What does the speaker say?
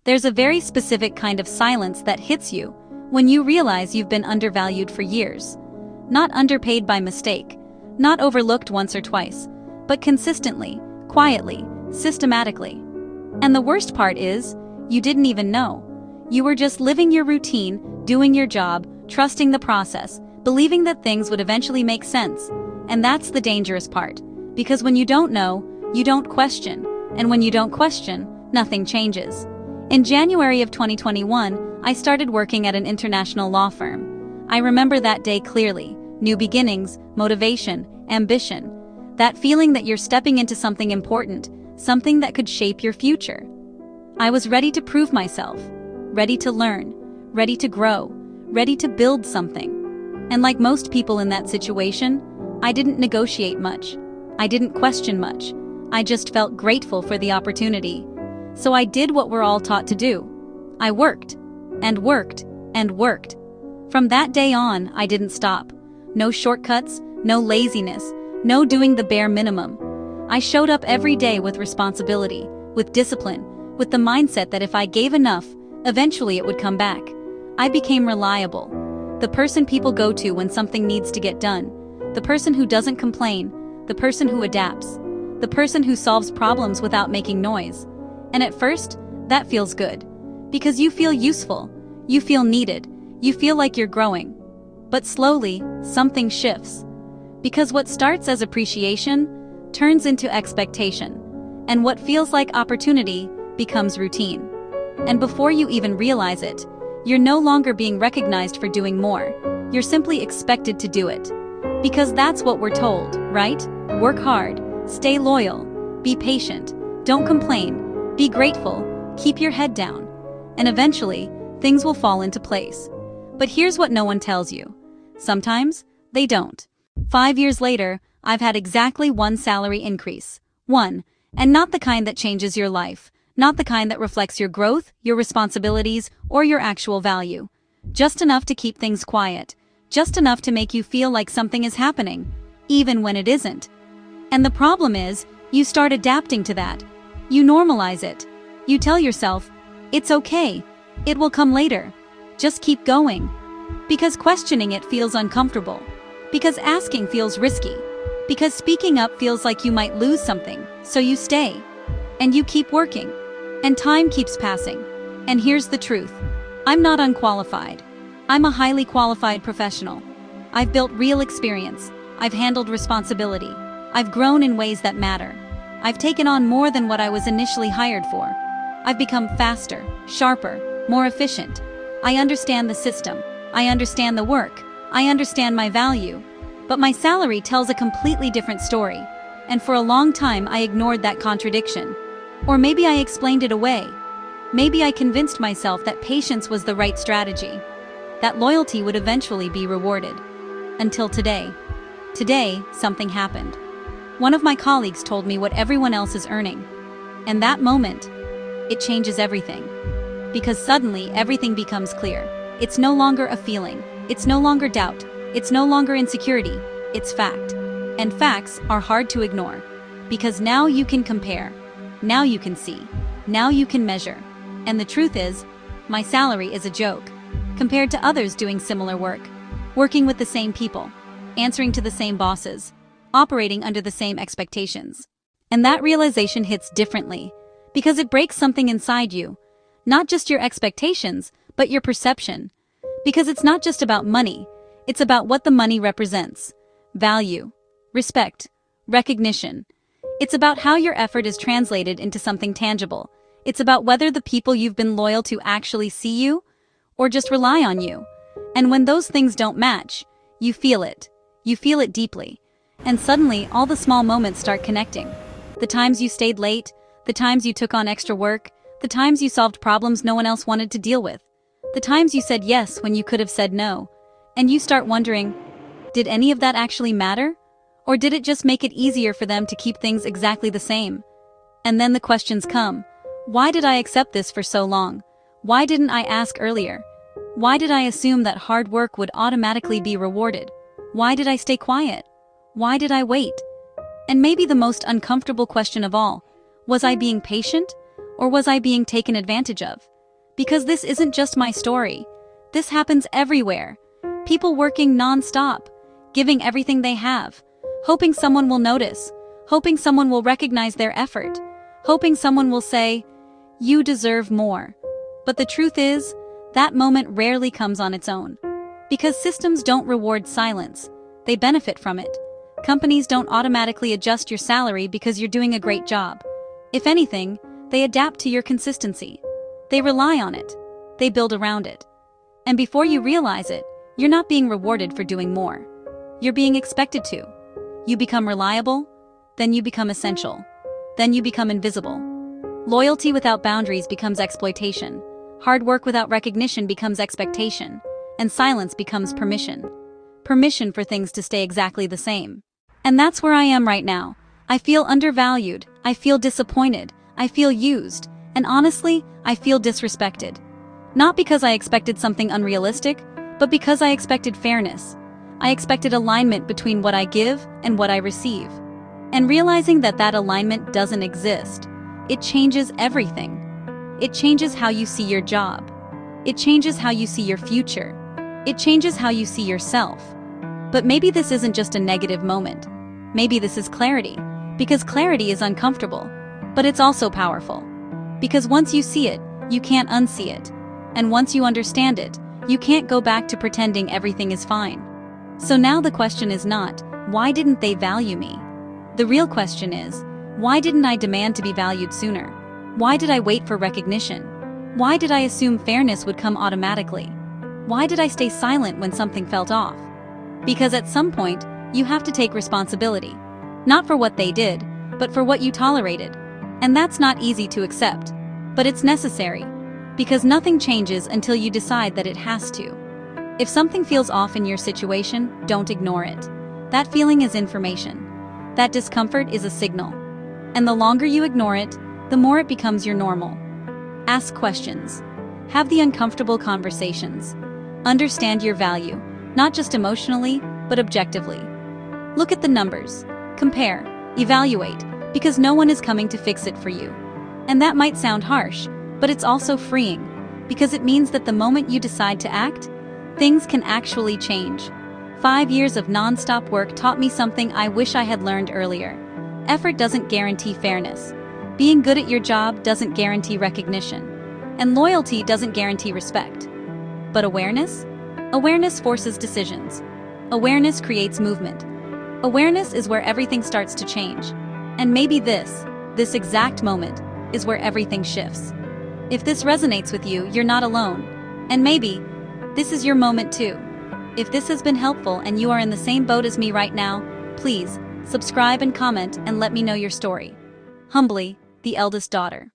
There's a very specific kind of silence that hits you when you realize you've been undervalued for years. Not underpaid by mistake, not overlooked once or twice, but consistently, quietly, systematically. And the worst part is, you didn't even know. You were just living your routine, doing your job, trusting the process, believing that things would eventually make sense. And that's the dangerous part. Because when you don't know, you don't question. And when you don't question, nothing changes. In January of 2021, I started working at an international law firm. I remember that day clearly. New beginnings, motivation, ambition. That feeling that you're stepping into something important, something that could shape your future. I was ready to prove myself, ready to learn, ready to grow, ready to build something. And like most people in that situation, I didn't negotiate much. I didn't question much. I just felt grateful for the opportunity. So I did what we're all taught to do. I worked, and worked, and worked. From that day on, I didn't stop. No shortcuts, no laziness, no doing the bare minimum. I showed up every day with responsibility, with discipline, with the mindset that if I gave enough, eventually it would come back. I became reliable. The person people go to when something needs to get done. The person who doesn't complain. The person who adapts. The person who solves problems without making noise. And at first, that feels good. Because you feel useful. You feel needed. You feel like you're growing. But slowly, something shifts. Because what starts as appreciation turns into expectation. And what feels like opportunity becomes routine. And before you even realize it, you're no longer being recognized for doing more. You're simply expected to do it. Because that's what we're told, right? Work hard, stay loyal, be patient, don't complain, be grateful, keep your head down. And eventually, things will fall into place. But here's what no one tells you. Sometimes, they don't. 5 years later, I've had exactly one salary increase. One, and not the kind that changes your life. Not the kind that reflects your growth, your responsibilities, or your actual value. Just enough to keep things quiet. Just enough to make you feel like something is happening, even when it isn't. And the problem is, you start adapting to that. You normalize it. You tell yourself, it's okay. It will come later. Just keep going. Because questioning it feels uncomfortable. Because asking feels risky. Because speaking up feels like you might lose something, so you stay. And you keep working. And time keeps passing. And here's the truth. I'm not unqualified. I'm a highly qualified professional. I've built real experience. I've handled responsibility. I've grown in ways that matter. I've taken on more than what I was initially hired for. I've become faster, sharper, more efficient. I understand the system. I understand the work. I understand my value. But my salary tells a completely different story. And for a long time I ignored that contradiction. Or maybe I explained it away. Maybe I convinced myself that patience was the right strategy. That loyalty would eventually be rewarded. Until today. Today, something happened. One of my colleagues told me what everyone else is earning. And that moment, it changes everything. Because suddenly everything becomes clear. It's no longer a feeling. It's no longer doubt. It's no longer insecurity. It's fact. And facts are hard to ignore. Because now you can compare. Now you can see. Now you can measure. And the truth is, my salary is a joke. Compared to others doing similar work. Working with the same people. Answering to the same bosses. Operating under the same expectations. And that realization hits differently. Because it breaks something inside you. Not just your expectations, but your perception. Because it's not just about money. It's about what the money represents. Value. Respect. Recognition. It's about how your effort is translated into something tangible. It's about whether the people you've been loyal to actually see you, or just rely on you. And when those things don't match, you feel it. You feel it deeply. And suddenly, all the small moments start connecting. The times you stayed late, the times you took on extra work, the times you solved problems no one else wanted to deal with, the times you said yes when you could have said no. And you start wondering, did any of that actually matter? Or did it just make it easier for them to keep things exactly the same? And then the questions come. Why did I accept this for so long? Why didn't I ask earlier? Why did I assume that hard work would automatically be rewarded? Why did I stay quiet? Why did I wait? And maybe the most uncomfortable question of all, was I being patient? Or was I being taken advantage of? Because this isn't just my story. This happens everywhere. People working non-stop, giving everything they have, hoping someone will notice, hoping someone will recognize their effort, hoping someone will say, "You deserve more." But the truth is, that moment rarely comes on its own. Because systems don't reward silence, they benefit from it. Companies don't automatically adjust your salary because you're doing a great job. If anything, they adapt to your consistency. They rely on it. They build around it. And before you realize it, you're not being rewarded for doing more. You're being expected to. You become reliable, then you become essential. Then you become invisible. Loyalty without boundaries becomes exploitation. Hard work without recognition becomes expectation. And silence becomes permission. Permission for things to stay exactly the same. And that's where I am right now. I feel undervalued. I feel disappointed. I feel used. And honestly, I feel disrespected. Not because I expected something unrealistic, but because I expected fairness. I expected alignment between what I give and what I receive. And realizing that that alignment doesn't exist, it changes everything. It changes how you see your job. It changes how you see your future. It changes how you see yourself. But maybe this isn't just a negative moment. Maybe this is clarity. Because clarity is uncomfortable, but it's also powerful. Because once you see it, you can't unsee it. And once you understand it, you can't go back to pretending everything is fine. So now the question is not, why didn't they value me? The real question is, why didn't I demand to be valued sooner? Why did I wait for recognition? Why did I assume fairness would come automatically? Why did I stay silent when something felt off? Because at some point, you have to take responsibility. Not for what they did, but for what you tolerated. And that's not easy to accept. But it's necessary. Because nothing changes until you decide that it has to. If something feels off in your situation, don't ignore it. That feeling is information. That discomfort is a signal. And the longer you ignore it, the more it becomes your normal. Ask questions. Have the uncomfortable conversations. Understand your value, not just emotionally, but objectively. Look at the numbers. Compare. Evaluate. Because no one is coming to fix it for you. And that might sound harsh, but it's also freeing. Because it means that the moment you decide to act, things can actually change. 5 years of non-stop work taught me something I wish I had learned earlier. Effort doesn't guarantee fairness. Being good at your job doesn't guarantee recognition. And loyalty doesn't guarantee respect. But awareness? Awareness forces decisions. Awareness creates movement. Awareness is where everything starts to change. And maybe this exact moment, is where everything shifts. If this resonates with you, you're not alone. And maybe, this is your moment too. If this has been helpful and you are in the same boat as me right now, please, subscribe and comment and let me know your story. Humbly, the eldest daughter.